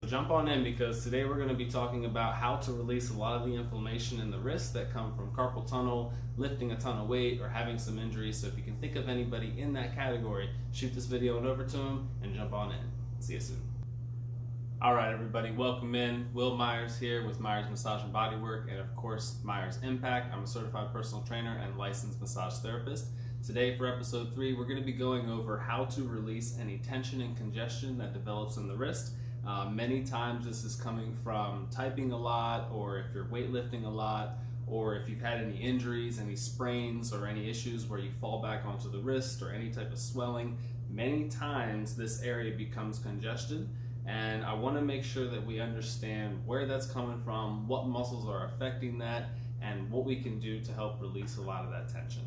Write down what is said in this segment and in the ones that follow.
jump on in because today we're going to be talking about how to release a lot of the inflammation in the wrist that come from carpal tunnel, lifting a ton of weight, or having some injuries. So if you can think of anybody in that category, shoot this video on over to them and jump on in. See you soon. All right, everybody, welcome in. Will Myers here with Myers Massage and Bodywork, and of course, Myers Impact. I'm a certified personal trainer and licensed massage therapist. Today for episode 3, we're going to be going over how to release any tension and congestion that develops in the wrist. Many times this is coming from typing a lot, or if you're weightlifting a lot, or if you've had any injuries, any sprains, or any issues where you fall back onto the wrist, or any type of swelling. Many times this area becomes congested, and I want to make sure that we understand where that's coming from, what muscles are affecting that, and what we can do to help release a lot of that tension.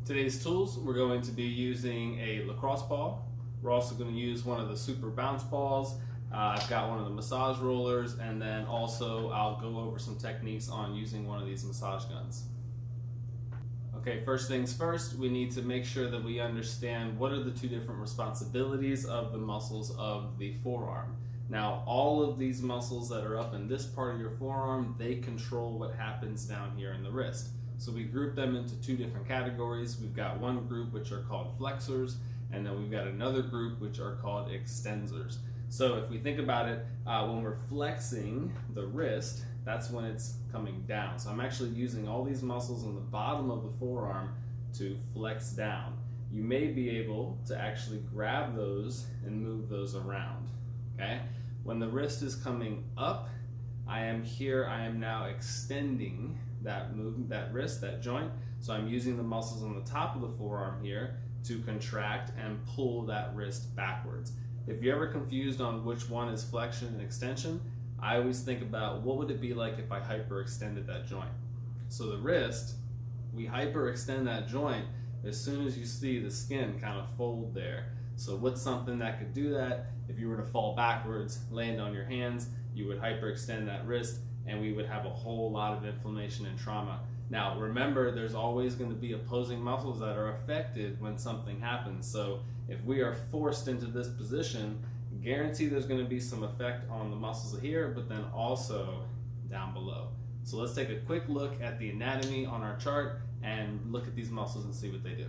Today's tools, we're going to be using a lacrosse ball. We're also going to use one of the super bounce balls. I've got one of the massage rollers, and then also I'll go over some techniques on using one of these massage guns. Okay, first things first, we need to make sure that we understand what are the two different responsibilities of the muscles of the forearm. Now, all of these muscles that are up in this part of your forearm, they control what happens down here in the wrist. So we group them into two different categories. We've got one group which are called flexors, and then we've got another group which are called extensors. So if we think about it, when we're flexing the wrist, that's when it's coming down. So I'm actually using all these muscles on the bottom of the forearm to flex down. You may be able to actually grab those and move those around, okay? When the wrist is coming up, I am now extending that wrist, that joint. So I'm using the muscles on the top of the forearm here to contract and pull that wrist backwards. If you're ever confused on which one is flexion and extension, I always think about what would it be like if I hyperextended that joint. So the wrist, we hyperextend that joint as soon as you see the skin kind of fold there. So what's something that could do that? If you were to fall backwards, land on your hands, you would hyperextend that wrist, and we would have a whole lot of inflammation and trauma. Now remember, there's always going to be opposing muscles that are affected when something happens. So if we are forced into this position, guarantee there's going to be some effect on the muscles here, but then also down below. So let's take a quick look at the anatomy on our chart and look at these muscles and see what they do.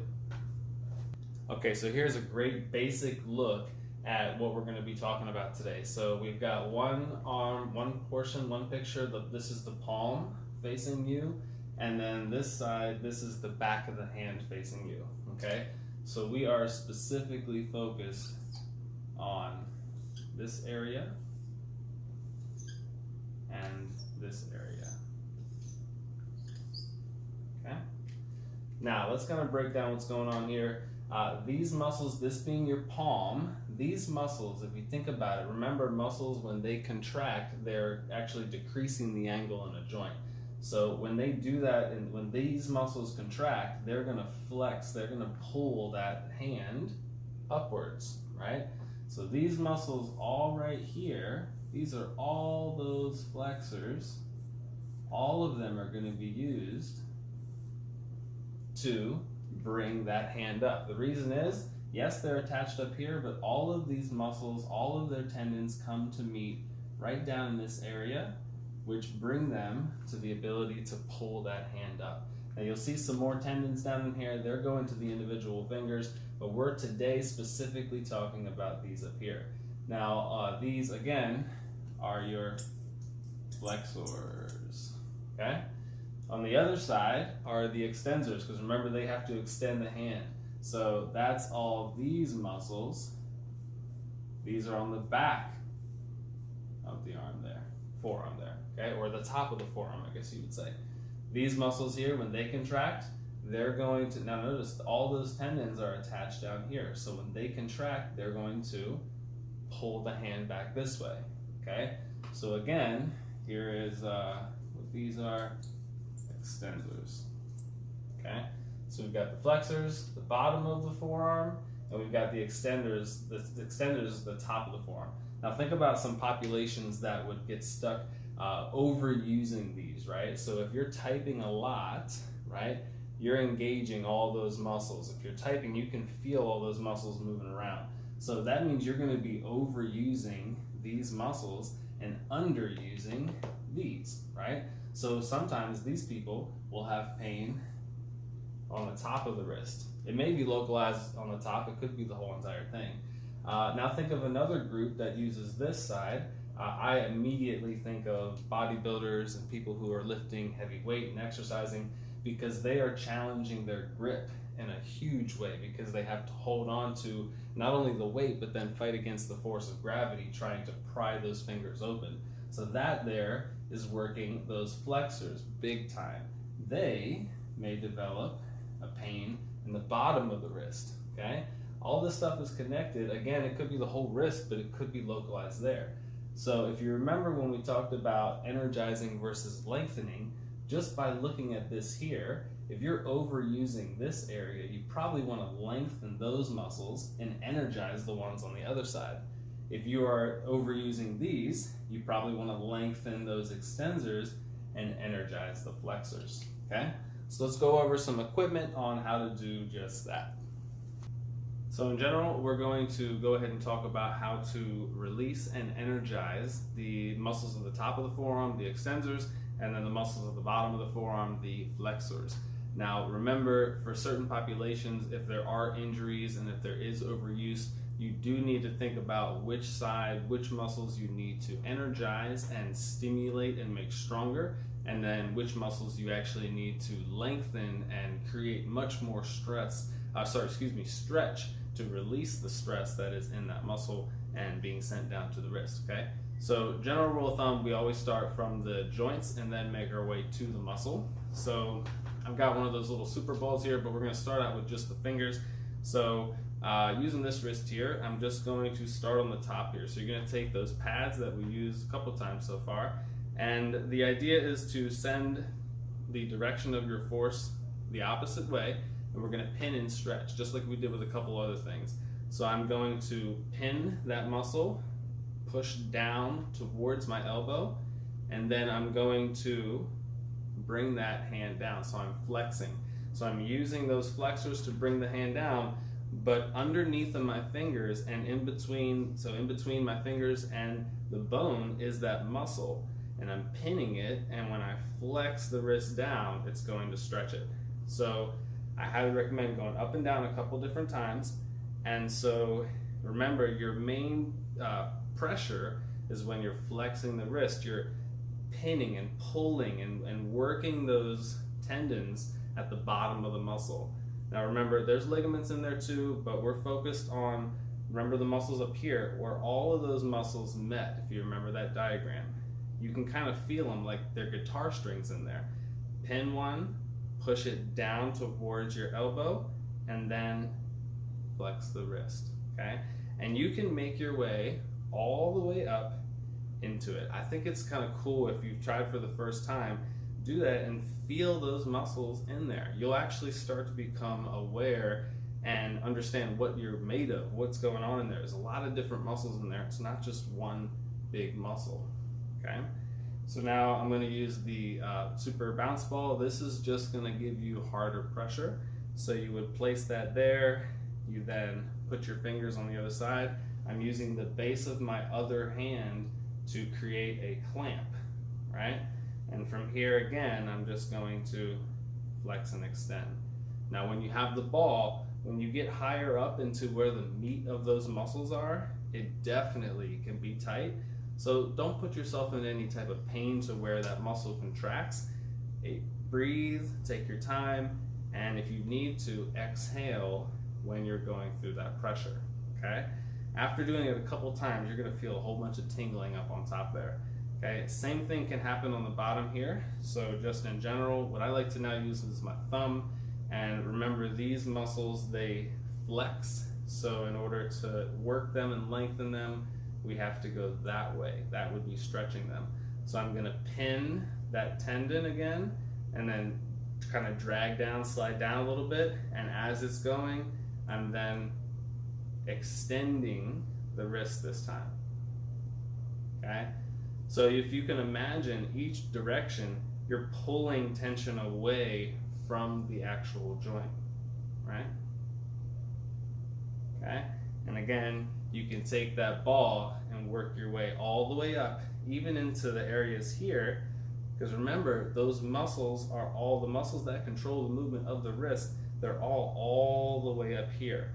Okay, so here's a great basic look at what we're going to be talking about today. So we've got one arm, one portion, one picture. This is the palm facing you, and then this side, this is the back of the hand facing you, okay? So we are specifically focused on this area and this area, okay? Now let's kind of break down what's going on here. These muscles, this being your palm, these muscles, if you think about it, remember muscles when they contract, they're actually decreasing the angle in a joint. So when they do that, and when these muscles contract, they're gonna flex, they're gonna pull that hand upwards, right? So these muscles all right here, these are all those flexors, all of them are gonna be used to bring that hand up. The reason is, yes, they're attached up here, but all of these muscles, all of their tendons come to meet right down in this area, which bring them to the ability to pull that hand up. Now you'll see some more tendons down in here. They're going to the individual fingers, but we're today specifically talking about these up here. Now these again are your flexors, okay? On the other side are the extensors, because remember they have to extend the hand. So that's all these muscles. These are on the back of the arm there, forearm there, okay? Or the top of the forearm, I guess you would say. These muscles here, when they contract, they're going to, now notice all those tendons are attached down here. So when they contract, they're going to pull the hand back this way, okay? So again, here is what these are. Extensors, okay? So we've got the flexors, the bottom of the forearm, and we've got the extenders. The extenders is the top of the forearm. Now think about some populations that would get stuck overusing these, right? So if you're typing a lot, right, you're engaging all those muscles. If you're typing, you can feel all those muscles moving around. So that means you're going to be overusing these muscles and underusing these, right? So sometimes these people will have pain on the top of the wrist. It may be localized on the top, it could be the whole entire thing. Now think of another group that uses this side. I immediately think of bodybuilders and people who are lifting heavy weight and exercising, because they are challenging their grip in a huge way, because they have to hold on to not only the weight but then fight against the force of gravity trying to pry those fingers open. So that there is working those flexors big time. They may develop a pain in the bottom of the wrist, okay? All this stuff is connected. Again, it could be the whole wrist, but it could be localized there. So if you remember when we talked about energizing versus lengthening, just by looking at this here, if you're overusing this area, you probably want to lengthen those muscles and energize the ones on the other side. If you are overusing these, you probably want to lengthen those extensors and energize the flexors, okay? So let's go over some equipment on how to do just that. So in general, we're going to go ahead and talk about how to release and energize the muscles of the top of the forearm, the extensors, and then the muscles at the bottom of the forearm, the flexors. Now remember, for certain populations, if there are injuries and if there is overuse, you do need to think about which side, which muscles you need to energize and stimulate and make stronger, and then which muscles you actually need to lengthen and create much more stretch to release the stress that is in that muscle and being sent down to the wrist, okay? So general rule of thumb, we always start from the joints and then make our way to the muscle. So I've got one of those little super balls here, but we're gonna start out with just the fingers. So using this wrist here, I'm just going to start on the top here. So you're gonna take those pads that we used a couple times so far, and the idea is to send the direction of your force the opposite way, and we're gonna pin and stretch, just like we did with a couple other things. So I'm going to pin that muscle, push down towards my elbow, and then I'm going to bring that hand down. So I'm flexing. So I'm using those flexors to bring the hand down, but underneath of my fingers and in between my fingers and the bone is that muscle, and I'm pinning it, and when I flex the wrist down, it's going to stretch it. So I highly recommend going up and down a couple different times. And so remember, your main pressure is when you're flexing the wrist. You're pinning and pulling and working those tendons at the bottom of the muscle. Now remember, there's ligaments in there too, but we're focused on, remember the muscles up here, where all of those muscles met. If you remember that diagram, you can kind of feel them like they're guitar strings in there. Pin one, push it down towards your elbow, and then flex the wrist, okay? And you can make your way all the way up into it. I think it's kind of cool if you've tried for the first time, do that and feel those muscles in there. You'll actually start to become aware and understand what you're made of, what's going on in there. There's a lot of different muscles in there. It's not just one big muscle, okay? So now I'm going to use the super bounce ball. This is just going to give you harder pressure. So you would place that there. You then put your fingers on the other side. I'm using the base of my other hand to create a clamp, right? And from here again, I'm just going to flex and extend. Now when you have the ball, when you get higher up into where the meat of those muscles are, it definitely can be tight. So don't put yourself in any type of pain to where that muscle contracts. Breathe, take your time, and if you need to, exhale when you're going through that pressure, okay? After doing it a couple times, you're gonna feel a whole bunch of tingling up on top there, okay? Same thing can happen on the bottom here. So just in general, what I like to now use is my thumb, and remember these muscles, they flex. So in order to work them and lengthen them, we have to go that way. That would be stretching them. So I'm gonna pin that tendon again, and then kind of drag down, slide down a little bit, and as it's going, I'm then extending the wrist this time, okay? So if you can imagine each direction, you're pulling tension away from the actual joint, right? Okay, and again, you can take that ball, and and work your way all the way up, even into the areas here. Because remember, those muscles are all the muscles that control the movement of the wrist. They're all the way up here.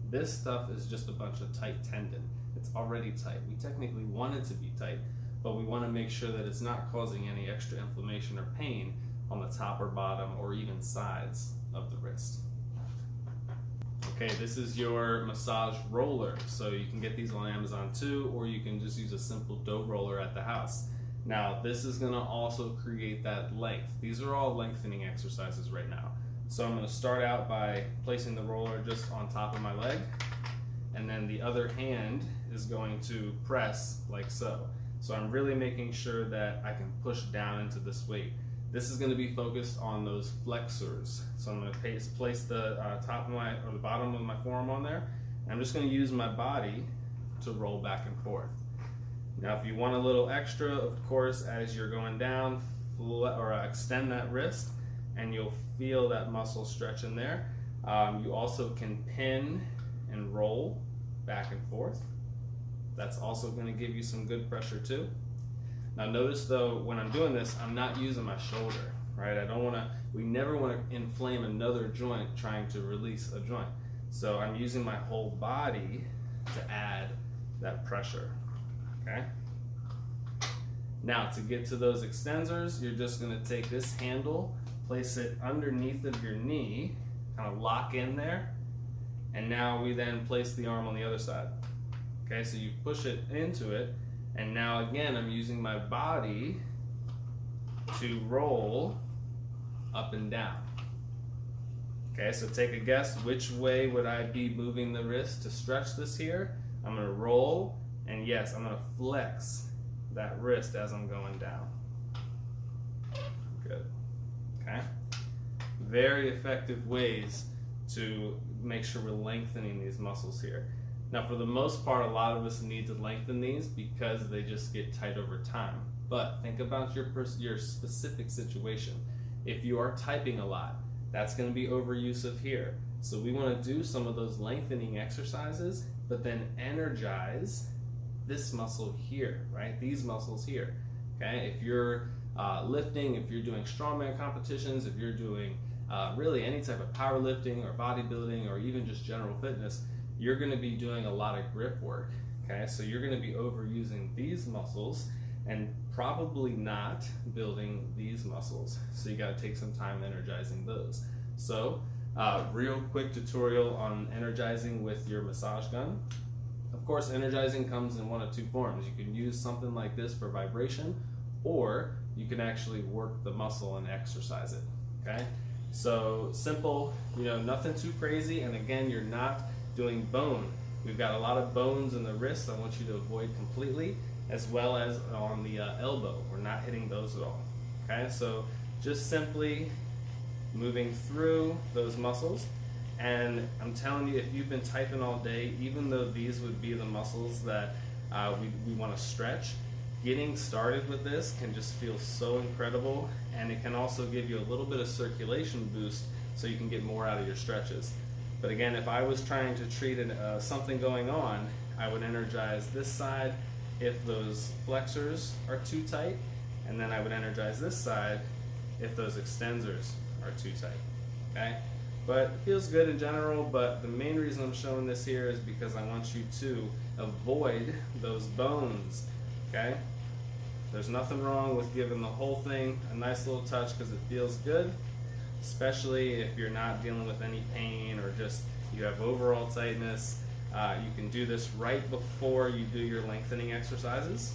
This stuff is just a bunch of tight tendon. It's already tight. We technically want it to be tight, but we want to make sure that it's not causing any extra inflammation or pain on the top or bottom or even sides of the wrist. Okay, this is your massage roller. So you can get these on Amazon too, or you can just use a simple dough roller at the house. Now, this is gonna also create that length. These are all lengthening exercises right now. So I'm gonna start out by placing the roller just on top of my leg, and then the other hand is going to press like so. So I'm really making sure that I can push down into this weight. This is going to be focused on those flexors. So I'm going to place the top of my, or the bottom of my forearm on there. And I'm just going to use my body to roll back and forth. Now, if you want a little extra, of course, as you're going down, extend that wrist, and you'll feel that muscle stretch in there. You also can pin and roll back and forth. That's also going to give you some good pressure too. Now notice though, when I'm doing this, I'm not using my shoulder, right? We never want to inflame another joint trying to release a joint. So I'm using my whole body to add that pressure, okay? Now to get to those extensors, you're just gonna take this handle, place it underneath of your knee, kind of lock in there, and now we then place the arm on the other side. Okay, so you push it into it, and now again, I'm using my body to roll up and down. Okay, so take a guess, which way would I be moving the wrist to stretch this here? I'm gonna roll, and yes, I'm gonna flex that wrist as I'm going down. Good, okay? Very effective ways to make sure we're lengthening these muscles here. Now, for the most part, a lot of us need to lengthen these because they just get tight over time. But think about your specific situation. If you are typing a lot, that's going to be overuse of here. So we want to do some of those lengthening exercises, but then energize this muscle here, right? These muscles here, okay? If you're lifting, if you're doing strongman competitions, if you're doing really any type of powerlifting or bodybuilding or even just general fitness, you're going to be doing a lot of grip work, okay? So you're going to be overusing these muscles and probably not building these muscles. So you got to take some time energizing those. So real quick tutorial on energizing with your massage gun. Of course, energizing comes in one of two forms. You can use something like this for vibration, or you can actually work the muscle and exercise it, okay? So simple, nothing too crazy, and again, you're not doing bone. We've got a lot of bones in the wrist I want you to avoid completely, as well as on the elbow. We're not hitting those at all, okay? So just simply moving through those muscles. And I'm telling you, if you've been typing all day, even though these would be the muscles that we want to stretch, getting started with this can just feel so incredible, and it can also give you a little bit of circulation boost so you can get more out of your stretches. But again, if I was trying to treat something going on, I would energize this side if those flexors are too tight, and then I would energize this side if those extensors are too tight, okay? But it feels good in general, but the main reason I'm showing this here is because I want you to avoid those bones, okay? There's nothing wrong with giving the whole thing a nice little touch because it feels good, especially if you're not dealing with any pain or just you have overall tightness. You can do this right before you do your lengthening exercises.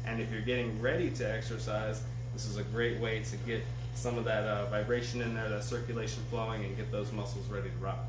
And if you're getting ready to exercise, this is a great way to get some of that vibration in there, that circulation flowing, and get those muscles ready to rock.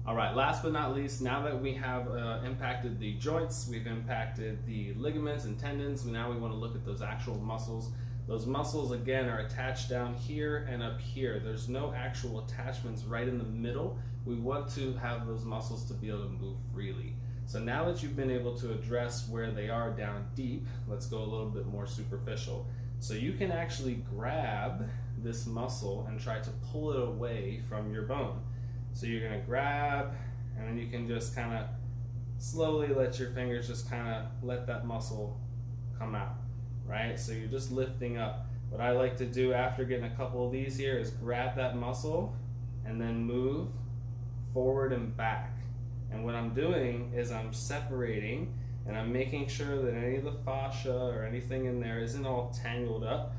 All right, last but not least, now that we have impacted the joints, we've impacted the ligaments and tendons, now we want to look at those actual muscles. Those muscles, again, are attached down here and up here. There's no actual attachments right in the middle. We want to have those muscles to be able to move freely. So now that you've been able to address where they are down deep, let's go a little bit more superficial. So you can actually grab this muscle and try to pull it away from your bone. So you're gonna grab, and then you can just kind of slowly let your fingers just kind of let that muscle come out, right? So you're just lifting up. What I like to do after getting a couple of these here is grab that muscle and then move forward and back. And what I'm doing is I'm separating and I'm making sure that any of the fascia or anything in there isn't all tangled up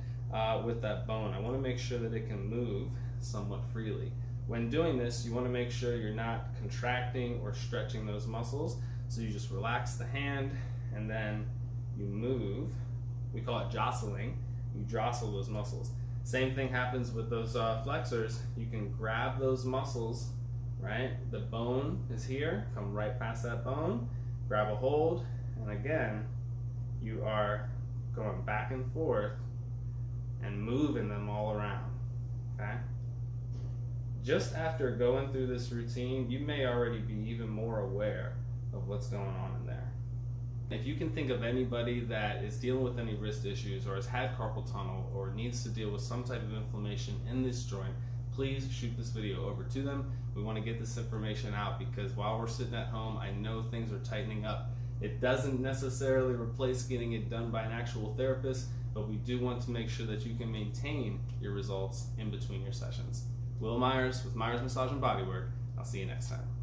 with that bone. I want to make sure that it can move somewhat freely. When doing this, you want to make sure you're not contracting or stretching those muscles. So you just relax the hand and then you move. We call it jostling. You jostle those muscles. Same thing happens with those flexors. You can grab those muscles, right? The bone is here, come right past that bone, grab a hold, and again, you are going back and forth and moving them all around, okay? Just after going through this routine, you may already be even more aware of what's going on in there. If you can think of anybody that is dealing with any wrist issues or has had carpal tunnel or needs to deal with some type of inflammation in this joint, please shoot this video over to them. We want to get this information out because while we're sitting at home, I know things are tightening up. It doesn't necessarily replace getting it done by an actual therapist, but we do want to make sure that you can maintain your results in between your sessions. Will Myers with Myers Massage and Bodywork. I'll see you next time.